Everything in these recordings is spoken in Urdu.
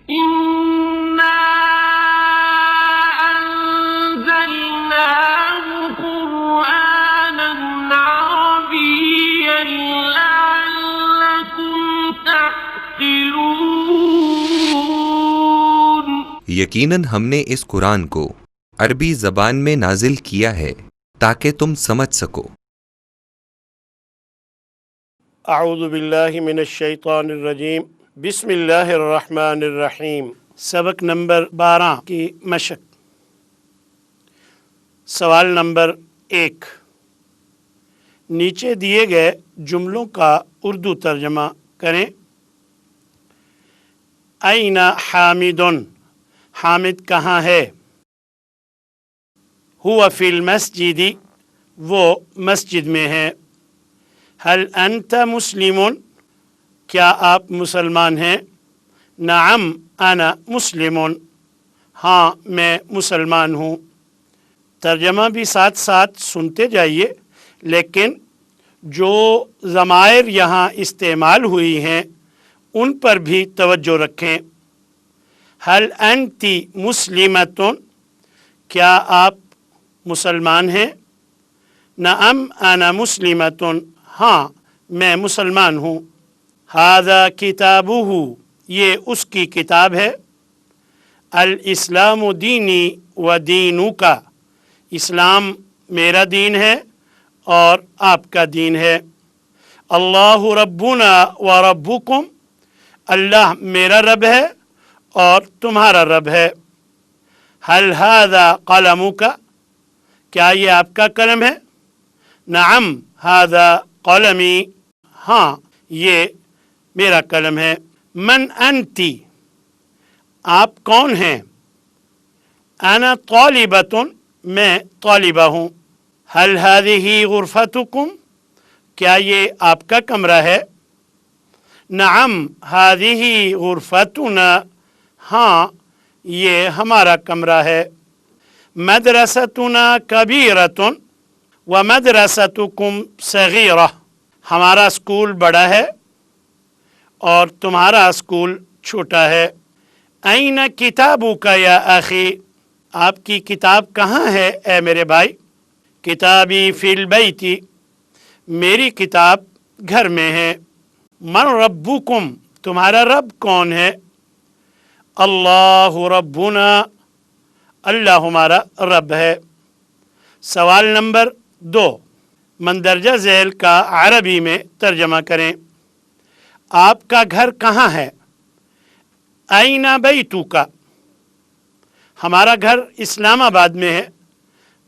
إنا أنزلناه قرآنا عربيا لعلكم تعقلون۔ یقیناً ہم نے اس قرآن کو عربی زبان میں نازل کیا ہے تاکہ تم سمجھ سکو۔ اعوذ باللہ من الشیطان الرجیم، بسم اللہ الرحمن الرحیم۔ سبق نمبر 12 کی مشق۔ سوال نمبر 1، نیچے دیے گئے جملوں کا اردو ترجمہ کریں۔ این حامد، حامد کہاں ہے؟ هو فی المسجد، وہ مسجد میں ہے۔ هل انت مسلم، کیا آپ مسلمان ہیں؟ نعم انا مسلم، ہاں میں مسلمان ہوں۔ ترجمہ بھی ساتھ ساتھ سنتے جائیے، لیکن جو ضمائر یہاں استعمال ہوئی ہیں ان پر بھی توجہ رکھیں۔ هل انت مسلمۃ، کیا آپ مسلمان ہیں؟ نعم انا مسلمۃ، ہاں میں مسلمان ہوں۔ ھذا کتابہ، یہ اس کی کتاب ہے۔ الاسلام دینی و دینک، اسلام میرا دین ہے اور آپ کا دین ہے۔ اللہ ربنا و ربکم، اللہ میرا رب ہے اور تمہارا رب ہے۔ هل ھذا قلمک، کیا یہ آپ کا قلم ہے؟ نعم ھذا قلمی، ہاں یہ میرا قلم ہے۔ من انتی، آپ کون ہیں؟ انا طالبۃ، میں طالبہ ہوں۔ هل هذه غرفتکم، کیا یہ آپ کا کمرہ ہے؟ نعم هذه غرفتنا، ہاں یہ ہمارا کمرہ ہے۔ مدرستنا کبیرۃ ومدرستکم صغیرہ، ہمارا اسکول بڑا ہے اور تمہارا اسکول چھوٹا ہے۔ این کتابک یا اخی، آپ کی کتاب کہاں ہے اے میرے بھائی؟ کتابی فی البیت، میری کتاب گھر میں ہے۔ من ربکم، تمہارا رب کون ہے؟ اللہ ربنا، اللہ ہمارا رب ہے۔ سوال نمبر 2، مندرجہ ذیل کا عربی میں ترجمہ کریں۔ آپ کا گھر کہاں ہے؟ این بیتک، ہمارا گھر اسلام آباد میں ہے۔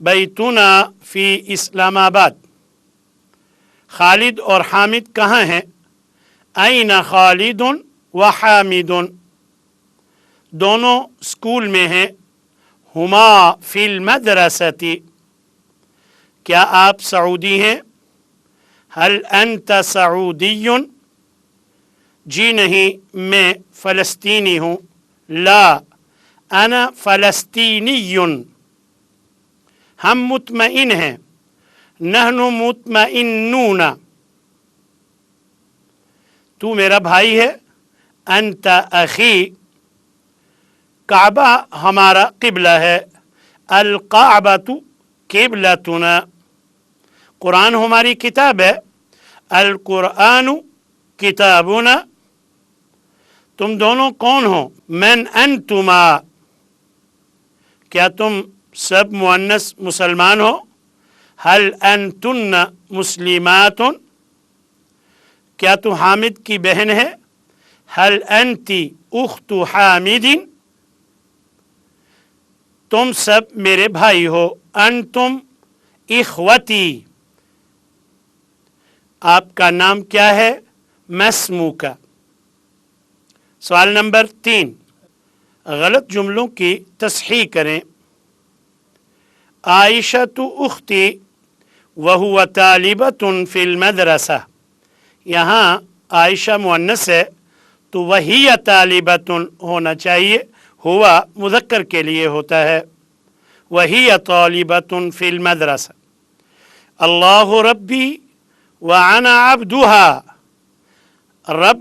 بیتنا فی اسلام آباد۔ خالد اور حامد کہاں ہیں؟ این خالد و حامد، دونوں اسکول میں ہیں۔ ہما فی المدرسۃ، کیا آپ سعودی ہیں؟ هل انت سعودی، جی نہیں میں فلسطینی ہوں۔ لا انا فلسطینی، ہم مطمئن ہیں۔ نحن مطمئنون، تو میرا بھائی ہے۔ انت اخی، کعبہ ہمارا قبلہ ہے۔ الکعبۃ قبلتنا، قرآن ہماری کتاب ہے۔ القرآن کتابنا، تم دونوں کون ہو؟ من انتما، کیا تم سب مؤنث مسلمان ہو؟ هل انتن مسلمات، کیا تو حامد کی بہن ہے؟ هل انت اخت حامد، تم سب میرے بھائی ہو۔ انتم اخوتی، آپ کا نام کیا ہے؟ مسموک۔ سوال نمبر 3، غلط جملوں کی تصحیح کریں۔ عائشۃ اختی وہو طالبۃ فی المدرسہ، یہاں عائشہ مؤنث ہے تو وہی طالبۃ ہونا چاہیے، ہوا مذکر کے لیے ہوتا ہے۔ وہی طالبۃ فی المدرسہ۔ اللہ ربی وانا عبدها، رب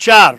4,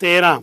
13,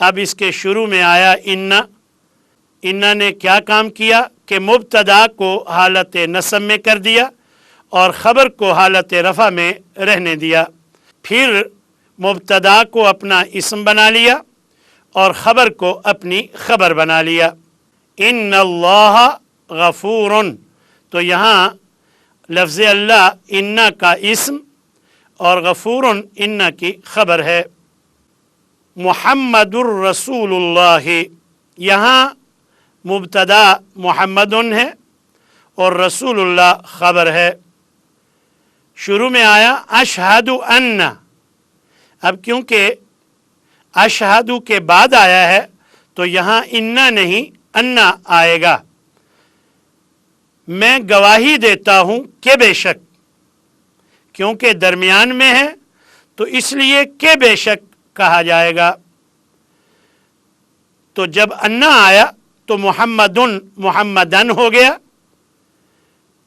اب اس کے شروع میں آیا انا نے کیا کام کیا کہ مبتدا کو حالت نصب میں کر دیا اور خبر کو حالت رفع میں رہنے دیا، پھر مبتدا کو اپنا اسم بنا لیا اور خبر کو اپنی خبر بنا لیا۔ ان اللہ غفور، تو یہاں لفظ اللہ انا کا اسم اور غفور انا کی خبر ہے۔ محمد الرسول اللہ، یہاں مبتدا محمد ہے اور رسول اللہ خبر ہے۔ شروع میں آیا اشہد ان، اب کیونکہ اشہد کے بعد آیا ہے تو یہاں انا نہیں انا آئے گا۔ میں گواہی دیتا ہوں کہ بے شک، کیونکہ درمیان میں ہے تو اس لیے کہ بے شک کہا جائے گا۔ تو جب انا آیا تو محمدن ہو گیا،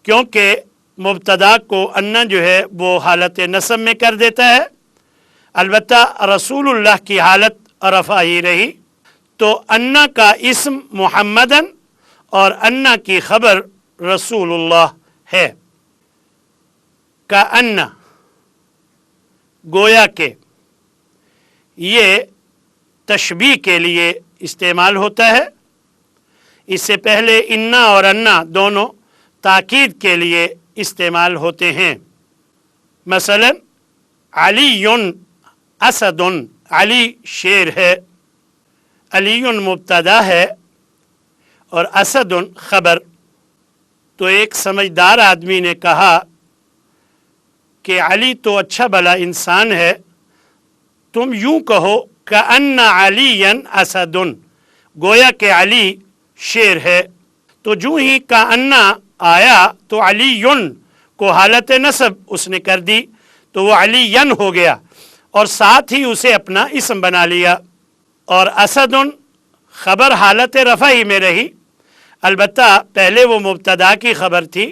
کیونکہ مبتدا کو انا جو ہے وہ حالت نصب میں کر دیتا ہے، البتہ رسول اللہ کی حالت رفع ہی رہی، تو انا کا اسم محمدن اور انا کی خبر رسول اللہ ہے۔ کا انا، گویا کہ، یہ تشبیہ کے لیے استعمال ہوتا ہے۔ اس سے پہلے انا اور انا دونوں تاکید کے لیے استعمال ہوتے ہیں۔ مثلا علی اسد، علی شیر ہے، علی مبتدا ہے اور اسد خبر۔ تو ایک سمجھدار آدمی نے کہا کہ علی تو اچھا بھلا انسان ہے، تم یوں کہو کأن علی اسد، گویا کہ علی شیر ہے۔ تو جو ہی کأن آیا تو علی کو حالت نصب اس نے کر دی تو وہ علی ہو گیا اور ساتھ ہی اسے اپنا اسم بنا لیا، اور اسد خبر حالت رفع ہی میں رہی، البتہ پہلے وہ مبتدا کی خبر تھی،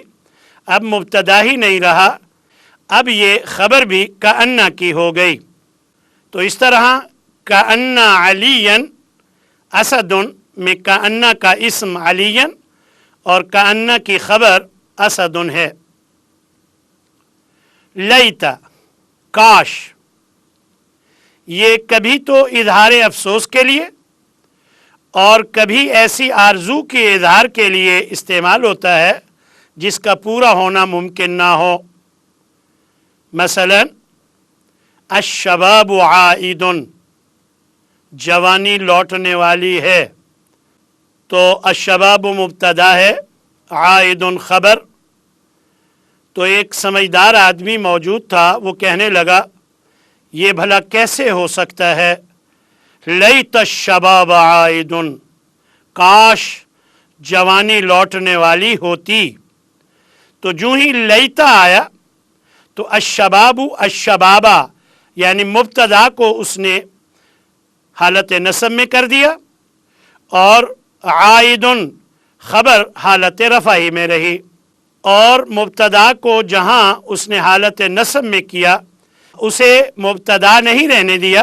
اب مبتدا ہی نہیں رہا، اب یہ خبر بھی کأن کی ہو گئی۔ تو اس طرح کأن علی اسد میں کأن کا اسم علی اور کأن کی خبر اسد ہے۔ لیت، کاش، یہ کبھی تو اظہار افسوس کے لیے اور کبھی ایسی آرزو کے اظہار کے لیے استعمال ہوتا ہے جس کا پورا ہونا ممکن نہ ہو۔ مثلا الشباب عائد، جوانی لوٹنے والی ہے، تو الشباب مبتدا ہے، عائد خبر۔ تو ایک سمجھدار آدمی موجود تھا، وہ کہنے لگا یہ بھلا کیسے ہو سکتا ہے، لیت الشباب عائد، کاش جوانی لوٹنے والی ہوتی۔ تو جو ہی لیتا آیا تو الشبابہ یعنی مبتدا کو اس نے حالت نصب میں کر دیا اور عائد خبر حالت رفع ہی میں رہی، اور مبتدا کو جہاں اس نے حالت نصب میں کیا اسے مبتدا نہیں رہنے دیا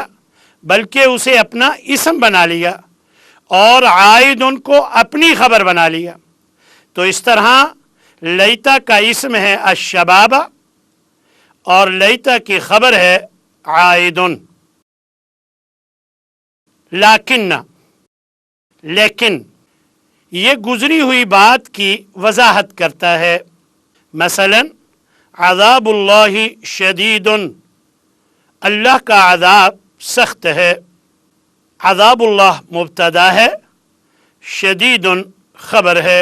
بلکہ اسے اپنا اسم بنا لیا اور عائد کو اپنی خبر بنا لیا۔ تو اس طرح لیتا کا اسم ہے الشبابہ اور لیتا کی خبر ہے عائد۔ لیکن یہ گزری ہوئی بات کی وضاحت کرتا ہے۔ مثلا عذاب اللہ شدید، اللہ کا عذاب سخت ہے، عذاب اللہ مبتدا ہے، شدید خبر ہے۔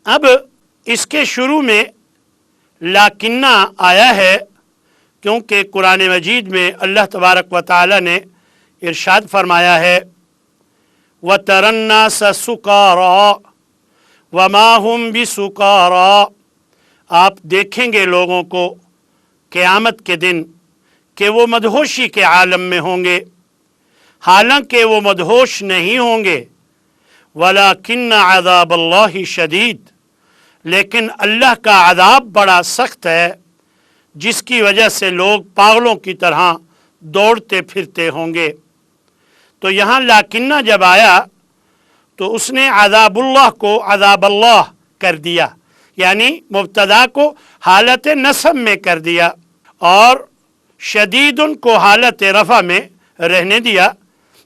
اب اس کے شروع میں لاکنہ آیا ہے کیونکہ قرآن مجید میں اللہ تبارک و تعالی نے ارشاد فرمایا ہے وَتَرَى النَّاسَ سُكَارَىٰ وَمَا هُمْ بِسُكَارَىٰ، آپ دیکھیں گے لوگوں کو قیامت کے دن کہ وہ مدہوشی کے عالم میں ہوں گے، حالانکہ وہ مدہوش نہیں ہوں گے، وَلَكِنَّ عَذَابَ اللَّهِ شَدِيد، لیکن اللہ کا عذاب بڑا سخت ہے جس کی وجہ سے لوگ پاگلوں کی طرح دوڑتے پھرتے ہوں گے۔ تو یہاں لاکنہ جب آیا تو اس نے عذاب اللہ کو عذاب اللہ کر دیا، یعنی مبتدا کو حالت نصب میں کر دیا اور شدید کو حالت رفع میں رہنے دیا،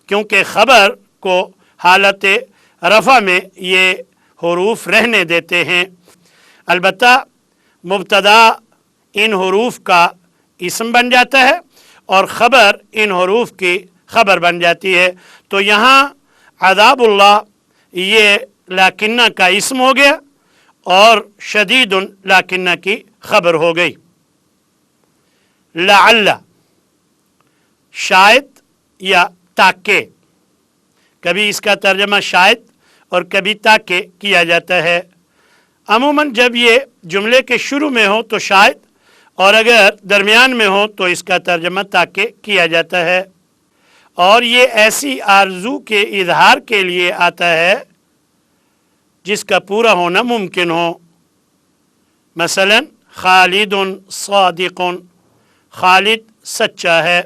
کیونکہ خبر کو حالت رفع میں یہ حروف رہنے دیتے ہیں۔ البتہ مبتدا ان حروف کا اسم بن جاتا ہے اور خبر ان حروف کی خبر بن جاتی ہے، تو یہاں عذاب اللہ یہ لاکنہ کا اسم ہو گیا اور شدید لاکنہ کی خبر ہو گئی۔ لعل شاید یا تاکہ، کبھی اس کا ترجمہ شاید اور کبھی تاکہ کیا جاتا ہے۔ عموماً جب یہ جملے کے شروع میں ہو تو شاید، اور اگر درمیان میں ہو تو اس کا ترجمہ تاکہ کیا جاتا ہے، اور یہ ایسی آرزو کے اظہار کے لیے آتا ہے جس کا پورا ہونا ممکن ہو۔ مثلا خالد صادق، خالد سچا ہے۔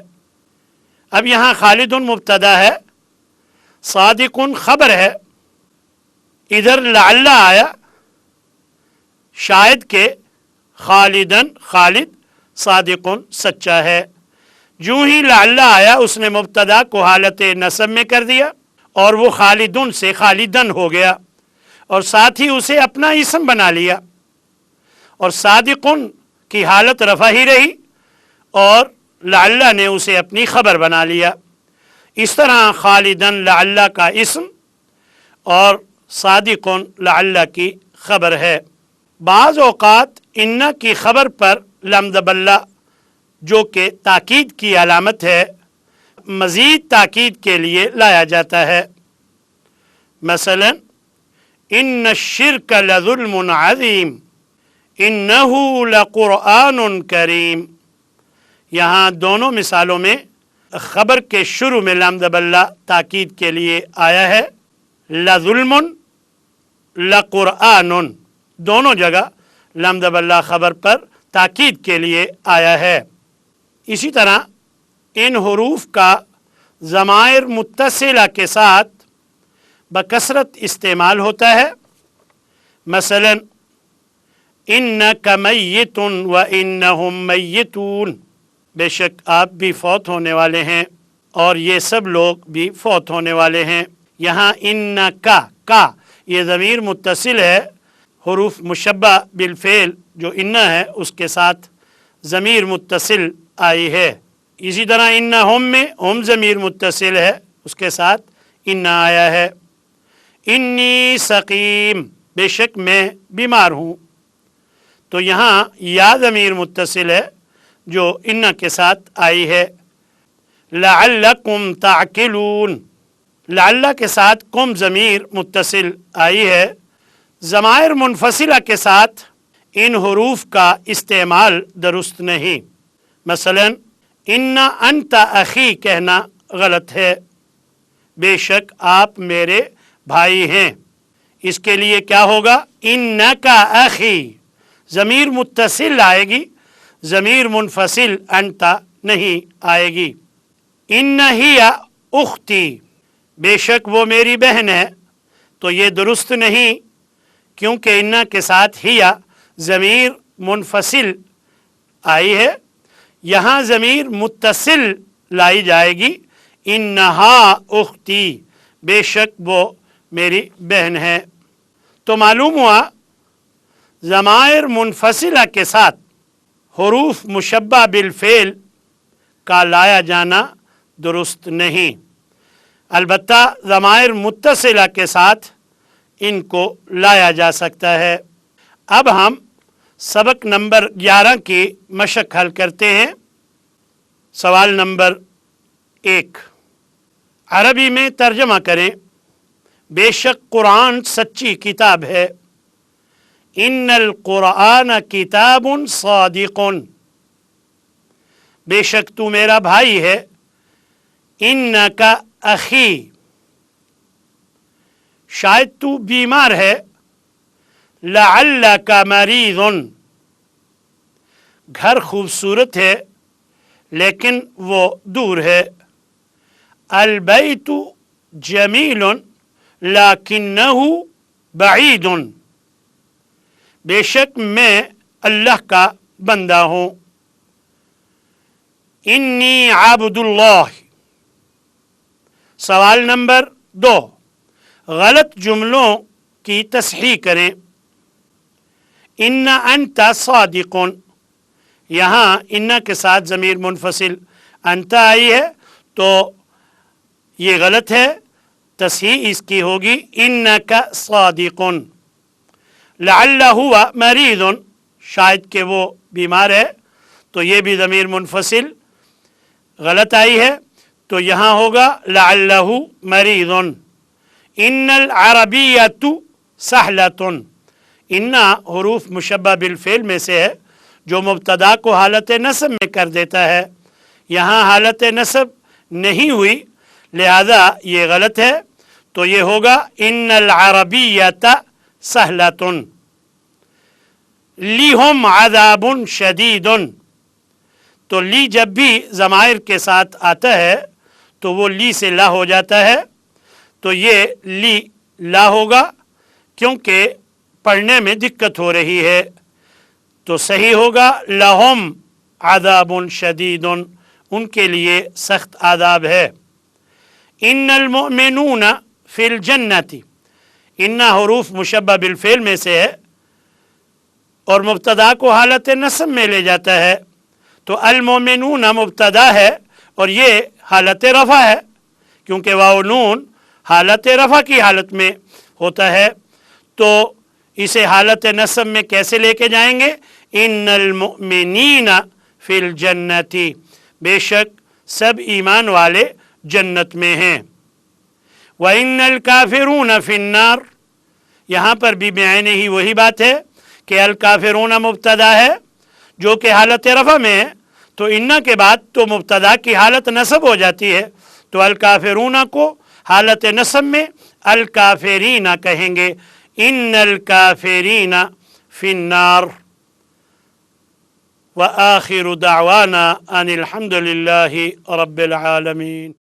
اب یہاں خالد مبتدا ہے، صادق خبر ہے، ادھر لعل آیا شاید کہ خالدن خالد صادق سچا ہے۔ جو ہی لعل آیا اس نے مبتدا کو حالت نصب میں کر دیا اور وہ خالدن سے خالدن ہو گیا اور ساتھ ہی اسے اپنا اسم بنا لیا، اور صادقن کی حالت رفع ہی رہی اور لعل نے اسے اپنی خبر بنا لیا۔ اس طرح خالدن لعل کا اسم اور صادقن لعل کی خبر ہے۔ بعض اوقات ان کی خبر پر لم دبلہ جو کہ تاکید کی علامت ہے مزید تاکید کے لیے لایا جاتا ہے۔ مثلا ان الشرک لظلم عظیم انہ لقرآن کریم، یہاں دونوں مثالوں میں خبر کے شروع میں لام دبلہ تاکید کے لیے آیا ہے، لظلم لقرآن، دونوں جگہ لام دبلہ خبر پر تاکید کے لیے آیا ہے۔ اسی طرح ان حروف کا ضمائر متصلہ کے ساتھ بکثرت استعمال ہوتا ہے۔ مثلا انک میت و انہم میتون، بے شک آپ بھی فوت ہونے والے ہیں اور یہ سب لوگ بھی فوت ہونے والے ہیں۔ یہاں انکا کا یہ ضمیر متصل ہے، حروف مشبہ بالفعل جو انہ ہے اس کے ساتھ ضمیر متصل آئی ہے۔ اسی طرح انہم میں ہم ضمیر متصل ہے، اس کے ساتھ انہ آیا ہے۔ انی سقیم، بے شک میں بیمار ہوں، تو یہاں یا ضمیر متصل ہے جو انہ کے ساتھ آئی ہے۔ لعلکم تعقلون، لعل کے ساتھ کم ضمیر متصل آئی ہے۔ ضمائر منفصلہ کے ساتھ ان حروف کا استعمال درست نہیں۔ مثلا ان انت اخی کہنا غلط ہے، بے شک آپ میرے بھائی ہیں، اس کے لیے کیا ہوگا؟ انکا اخی، ضمیر متصل آئے گی، ضمیر منفصل انت نہیں آئے گی۔ ان ہی اختی، بے شک وہ میری بہن ہے، تو یہ درست نہیں کیونکہ ان کے ساتھ ہی ضمیر منفصل آئی ہے، یہاں ضمیر متصل لائی جائے گی، انہا اختی، بے شک وہ میری بہن ہے۔ تو معلوم ہوا ضمائر منفصلہ کے ساتھ حروف مشبہ بالفعل کا لایا جانا درست نہیں، البتہ ضمائر متصلہ کے ساتھ ان کو لایا جا سکتا ہے۔ اب ہم سبق نمبر 11 کی مشق حل کرتے ہیں۔ سوال نمبر 1، عربی میں ترجمہ کریں۔ بے شک قرآن سچی کتاب ہے۔ ان القرآن کتاب صادق، بے شک تو میرا بھائی ہے۔ انکا اخی، شاید تو بیمار ہے۔ لعلک مریض، گھر خوبصورت ہے لیکن وہ دور ہے۔ البیت جمیل لیکنہ بعید، بے شک میں اللہ کا بندہ ہوں. انی عبد اللہ. سوال نمبر 2، غلط جملوں کی تصحیح کریں. ان انت صادق، یہاں ان کے ساتھ ضمیر منفصل انت آئی ہے تو یہ غلط ہے، تصحیح اس کی ہوگی انک صادق. لعل ہوا مریض، شاید کہ وہ بیمار ہے، تو یہ بھی ضمیر منفصل غلط آئی ہے، تو یہاں ہوگا لعلہ مریض. ان العربیۃ سہلۃ، ان حروف مشبہ بالفعل میں سے ہے جو مبتدا کو حالت نصب میں کر دیتا ہے. یہاں حالت نصب نہیں ہوئی لہذا یہ غلط ہے، تو یہ ہوگا ان العربیۃ سہلۃ. لیہم عذاب شدید، تو لی جب بھی ضمائر کے ساتھ آتا ہے تو وہ لی سے لا ہو جاتا ہے، تو یہ لی لا ہوگا کیونکہ پڑھنے میں دقت ہو رہی ہے، تو صحیح ہوگا لہم عذاب شدید، ان کے لیے سخت عذاب ہے. ان المؤمنون فی الجنت، ان حروف مشبہ بالفعل میں سے ہے اور مبتدا کو حالت نصب میں لے جاتا ہے، تو المؤمنون مبتدا ہے اور یہ حالت رفع ہے کیونکہ واو نون حالت رفع کی حالت میں ہوتا ہے، تو اسے حالت نصب میں کیسے لے کے جائیں گے؟ ان المؤمنین فی الجنت، بے شک سب ایمان والے جنت میں ہیں. وَإِنَّ الْكَافِرُونَ فِي النَّارِ، یہاں پر بھی بعینہ ہی وہی بات ہے کہ الکافرون مبتدا ہے جو کہ حالت رفع میں ہے، تو ان کے بعد تو مبتدا کی حالت نصب ہو جاتی ہے، تو الکافرون کو حالت نصب میں الکافرین کہیں گے. ان الکافرین فی النار. وآخر دعوانا ان الحمد للہ رب العالمین.